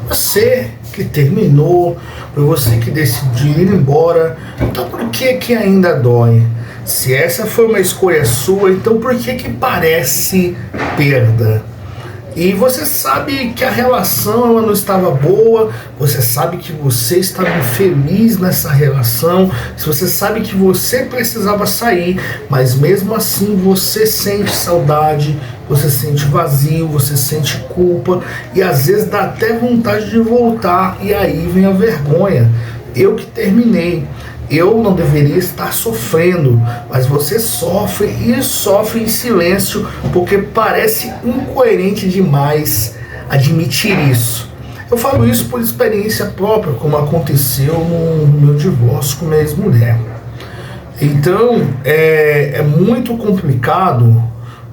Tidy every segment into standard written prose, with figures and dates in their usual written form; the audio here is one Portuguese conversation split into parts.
Você que terminou, foi você que decidiu ir embora, então por que que ainda dói? Se essa foi uma escolha sua, então por que que parece perda? E você sabe que a relação ela não estava boa, você sabe que você estava infeliz nessa relação, você sabe que você precisava sair, mas mesmo assim você sente saudade, você sente vazio, você sente culpa e às vezes dá até vontade de voltar e aí vem a vergonha. Eu que terminei. Eu não deveria estar sofrendo, mas você sofre e sofre em silêncio, porque parece incoerente demais admitir isso. Eu falo isso por experiência própria, como aconteceu no meu divórcio com minha ex-mulher. Então, é muito complicado,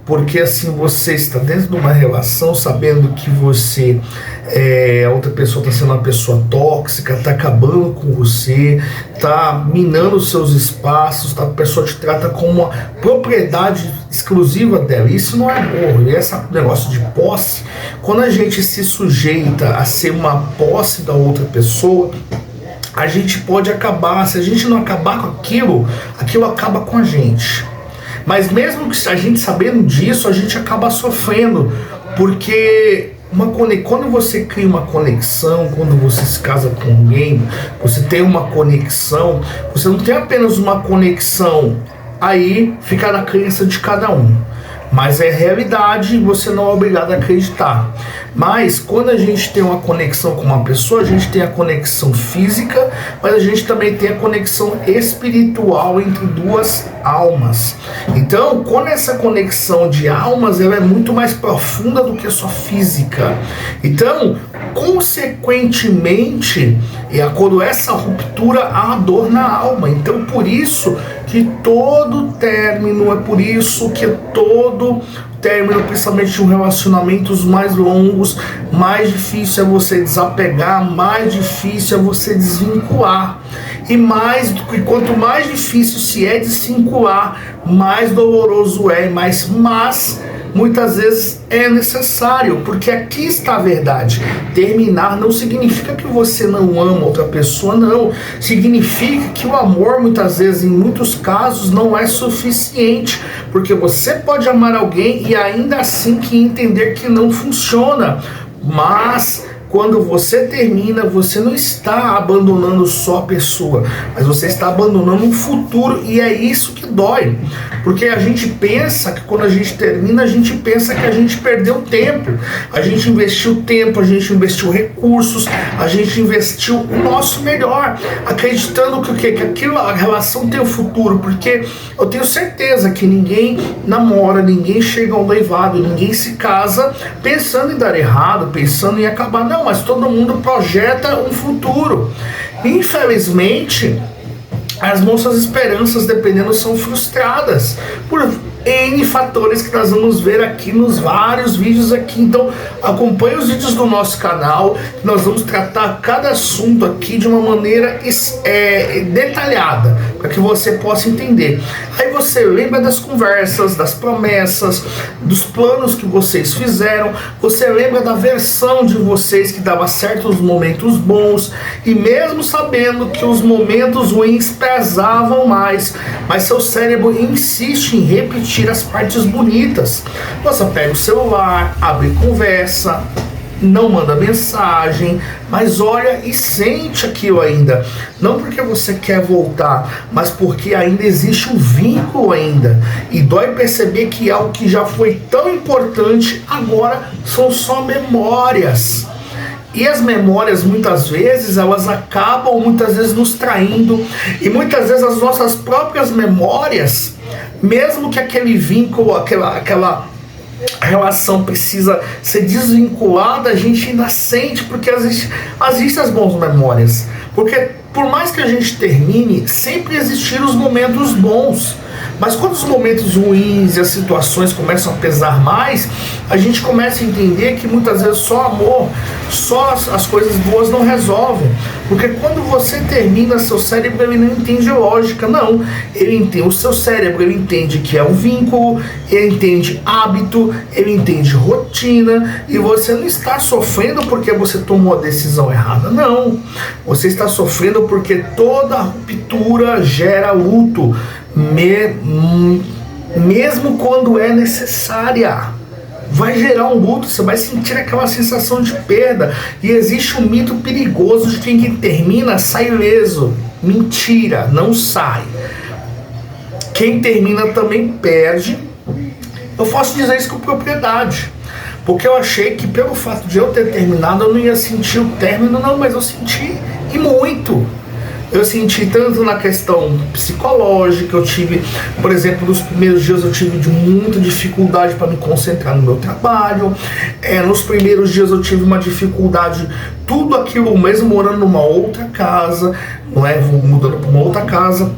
porque assim, você está dentro de uma relação sabendo que a outra pessoa está sendo uma pessoa tóxica, está acabando com você, está minando os seus espaços, a pessoa te trata como uma propriedade exclusiva dela. Isso não é amor. E esse negócio de posse, quando a gente se sujeita a ser uma posse da outra pessoa, a gente pode acabar. Se a gente não acabar com aquilo, aquilo acaba com a gente. Mas mesmo que a gente sabendo disso, a gente acaba sofrendo, porque quando você cria uma conexão, quando você se casa com alguém, você tem uma conexão, você não tem apenas uma conexão, aí fica na crença de cada um. Mas é realidade e você não é obrigado a acreditar. Mas quando a gente tem uma conexão com uma pessoa, a gente tem a conexão física, mas a gente também tem a conexão espiritual entre duas almas. Então, quando essa conexão de almas, ela é muito mais profunda do que só física. Então, consequentemente, quando essa ruptura, há dor na alma. Então, por isso que todo término, é por isso que todo término, principalmente de relacionamentos mais longos, mais difícil é você desapegar, mais difícil é você desvincular. E quanto mais difícil se é desvincular, mais doloroso é, mas muitas vezes é necessário, porque aqui está a verdade. Terminar não significa que você não ama outra pessoa, não. Significa que o amor, muitas vezes, em muitos casos, não é suficiente, porque você pode amar alguém e ainda assim que entender que não funciona. Mas quando você termina, você não está abandonando só a pessoa, mas você está abandonando um futuro, e é isso que dói. Porque a gente pensa que quando a gente termina, a gente pensa que a gente perdeu tempo. A gente investiu tempo, a gente investiu recursos, a gente investiu o nosso melhor, acreditando que a relação tem um futuro, porque eu tenho certeza que ninguém namora, ninguém chega ao noivado, ninguém se casa pensando em dar errado, pensando em acabar. Não, mas todo mundo projeta um futuro. Infelizmente, as nossas esperanças, dependendo, são frustradas por N fatores que nós vamos ver aqui nos vários vídeos aqui. Então acompanhe os vídeos do nosso canal, nós vamos tratar cada assunto aqui de uma maneira detalhada, para que você possa entender. Aí você lembra das conversas, das promessas, dos planos que vocês fizeram, você lembra da versão de vocês que dava certo os momentos bons, e mesmo sabendo que os momentos ruins pesavam mais, mas seu cérebro insiste em repetir as partes bonitas. Você pega o celular, abre conversa, não manda mensagem, mas olha e sente aquilo ainda. Não porque você quer voltar, mas porque ainda existe um vínculo ainda. E dói perceber que algo que já foi tão importante, agora são só memórias. E as memórias, muitas vezes, elas acabam, muitas vezes, nos traindo. E muitas vezes as nossas próprias memórias, mesmo que aquele vínculo, aquela relação precisa ser desvinculada, a gente ainda sente, porque existem as boas memórias. Porque por mais que a gente termine, sempre existiram os momentos bons. Mas quando os momentos ruins e as situações começam a pesar mais, a gente começa a entender que muitas vezes só amor, só as coisas boas não resolvem. Porque quando você termina, seu cérebro ele não entende lógica, não. Ele entende, o seu cérebro ele entende que é um vínculo, ele entende hábito, ele entende rotina, e você não está sofrendo porque você tomou a decisão errada, não. Você está sofrendo porque toda ruptura gera luto, mesmo quando é necessária. Vai gerar um luto, você vai sentir aquela sensação de perda. E existe um mito perigoso de que quem termina sai ileso. Mentira, não sai. Quem termina também perde. Eu posso dizer isso com propriedade, porque eu achei que pelo fato de eu ter terminado eu não ia sentir o término, não, mas eu senti, e muito. Eu senti tanto na questão psicológica, eu tive, por exemplo, nos primeiros dias eu tive muita dificuldade para me concentrar no meu trabalho, nos primeiros dias eu tive uma dificuldade, tudo aquilo, mesmo morando numa outra casa, não é, mudando para uma outra casa,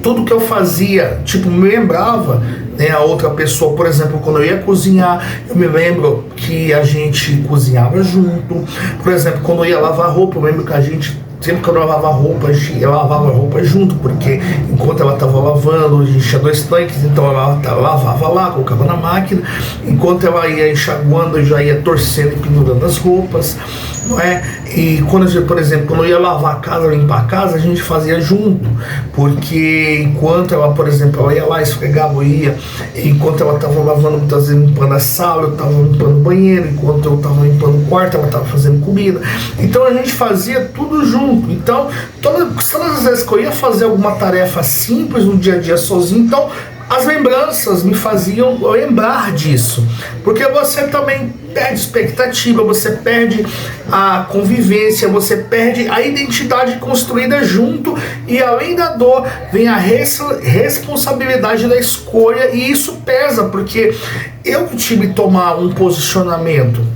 tudo que eu fazia, tipo, me lembrava, né, a outra pessoa. Por exemplo, quando eu ia cozinhar, eu me lembro que a gente cozinhava junto. Por exemplo, quando eu ia lavar roupa, eu lembro que a gente, sempre que eu lavava roupa, eu lavava roupa junto, porque enquanto ela estava lavando, a gente tinha 2 tanques, então ela lavava lá, colocava na máquina, enquanto ela ia enxaguando, eu já ia torcendo e pendurando as roupas, não é? E quando, por exemplo, quando eu ia lavar a casa, limpar a casa, a gente fazia junto, porque enquanto ela, por exemplo, ela ia lá, esfregava, enquanto ela estava lavando, muitas vezes limpando a sala, eu estava limpando o banheiro, enquanto eu estava limpando o quarto, ela estava fazendo comida, então a gente fazia tudo junto. Então, todas as vezes que eu ia fazer alguma tarefa simples no dia a dia sozinho, então as lembranças me faziam lembrar disso, porque você também perde expectativa, você perde a convivência, você perde a identidade construída junto, e além da dor vem a responsabilidade da escolha, e isso pesa, porque eu tive que tomar um posicionamento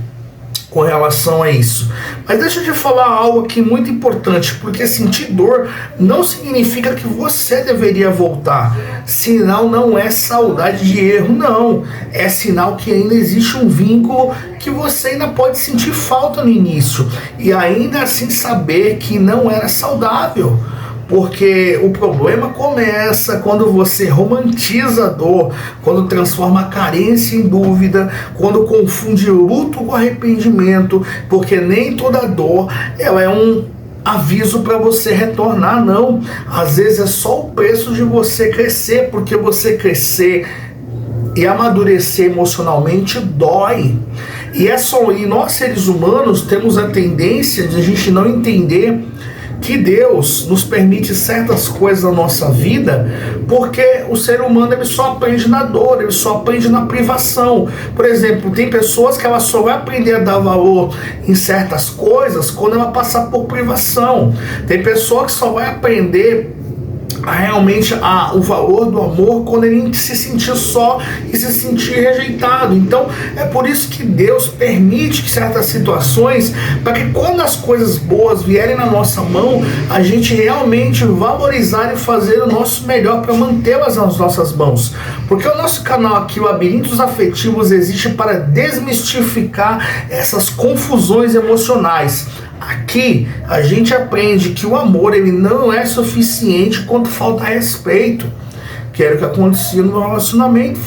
com relação a isso. Mas deixa eu te falar algo aqui muito importante, porque sentir dor não significa que você deveria voltar. Sinal não é saudade de erro, não. É sinal que ainda existe um vínculo que você ainda pode sentir falta no início, e ainda assim saber que não era saudável. Porque o problema começa quando você romantiza a dor, quando transforma a carência em dúvida, quando confunde luto com arrependimento, porque nem toda dor ela é um aviso para você retornar, não. Às vezes é só o preço de você crescer, porque você crescer e amadurecer emocionalmente dói. E nós seres humanos temos a tendência de a gente não entender que Deus nos permite certas coisas na nossa vida, porque o ser humano ele só aprende na dor, ele só aprende na privação. Por exemplo, tem pessoas que ela só vai aprender a dar valor em certas coisas quando ela passar por privação. Tem pessoa que só vai aprender realmente o valor do amor quando ele se sentir só e se sentir rejeitado. Então é por isso que Deus permite certas situações, para que quando as coisas boas vierem na nossa mão, a gente realmente valorizar e fazer o nosso melhor para mantê-las nas nossas mãos. Porque o nosso canal aqui, o Labirintos Afetivos, existe para desmistificar essas confusões emocionais. Aqui a gente aprende que o amor ele não é suficiente quando falta respeito, que era o que acontecia no relacionamento.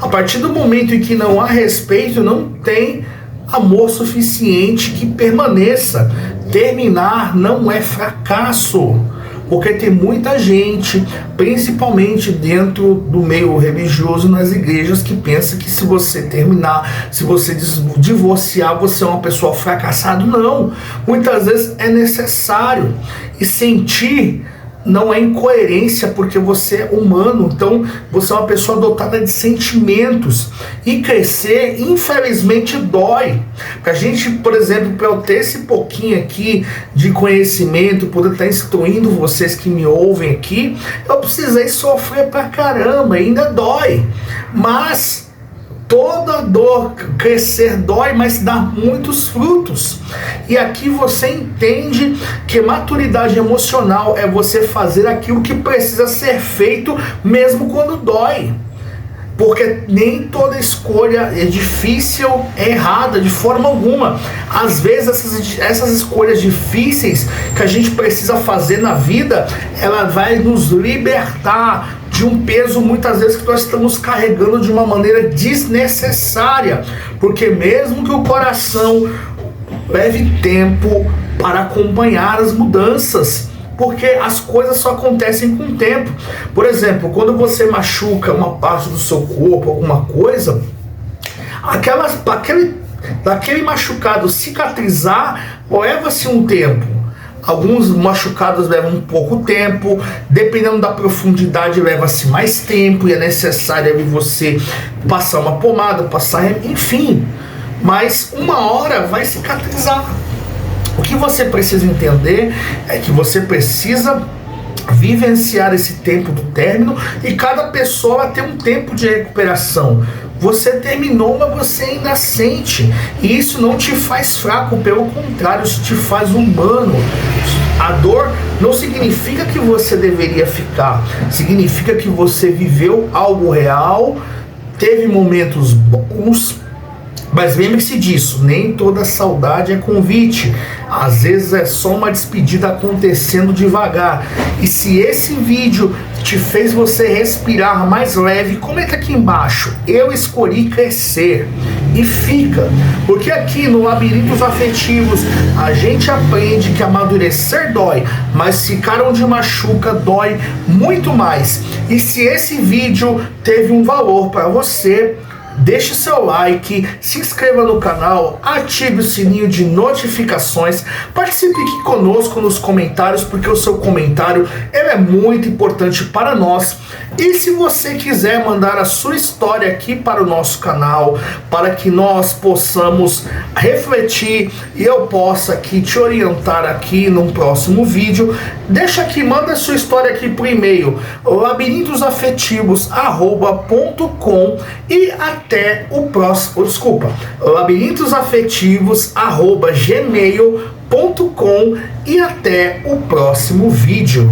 A partir do momento em que não há respeito, não tem amor suficiente que permaneça. Terminar não é fracasso, porque tem muita gente, principalmente dentro do meio religioso, nas igrejas, que pensa que se você terminar, se você divorciar, você é uma pessoa fracassada. Não, muitas vezes é necessário. E sentir não é incoerência, porque você é humano, então você é uma pessoa dotada de sentimentos, e crescer infelizmente dói. Porque a gente, por exemplo, para eu ter esse pouquinho aqui de conhecimento, poder estar instruindo vocês que me ouvem aqui, eu precisei sofrer pra caramba, ainda dói, mas Toda dor, crescer dói, mas dá muitos frutos. E aqui você entende que maturidade emocional é você fazer aquilo que precisa ser feito, mesmo quando dói. Porque nem toda escolha é difícil, é errada, de forma alguma. Às vezes essas escolhas difíceis que a gente precisa fazer na vida, ela vai nos libertar de um peso muitas vezes que nós estamos carregando de uma maneira desnecessária. Porque mesmo que o coração leve tempo para acompanhar as mudanças, porque as coisas só acontecem com o tempo. Por exemplo, quando você machuca uma parte do seu corpo, alguma coisa, aquele machucado cicatrizar leva-se um tempo. Alguns machucados levam um pouco tempo, dependendo da profundidade leva-se mais tempo, e é necessário você passar uma pomada, enfim. Mas uma hora vai cicatrizar. O que você precisa entender é que você precisa vivenciar esse tempo do término, e cada pessoa tem um tempo de recuperação. Você terminou, mas você ainda sente, e isso não te faz fraco, pelo contrário, isso te faz humano. A dor não significa que você deveria ficar, significa que você viveu algo real, teve momentos bons. Mas lembre-se disso, nem toda saudade é convite. Às vezes é só uma despedida acontecendo devagar. E se esse vídeo te fez você respirar mais leve, comenta aqui embaixo: eu escolhi crescer. E fica, porque aqui no Labirintos Afetivos a gente aprende que amadurecer dói, mas ficar onde machuca dói muito mais. E se esse vídeo teve um valor para você, deixe seu like, se inscreva no canal, ative o sininho de notificações, participe aqui conosco nos comentários, porque o seu comentário ele é muito importante para nós. E se você quiser mandar a sua história aqui para o nosso canal, para que nós possamos refletir e eu possa aqui te orientar aqui num próximo vídeo, deixa aqui, manda a sua história aqui por e-mail, labirintosafetivos@com, e até o próximo, labirintosafetivos@gmail.com, e até o próximo vídeo.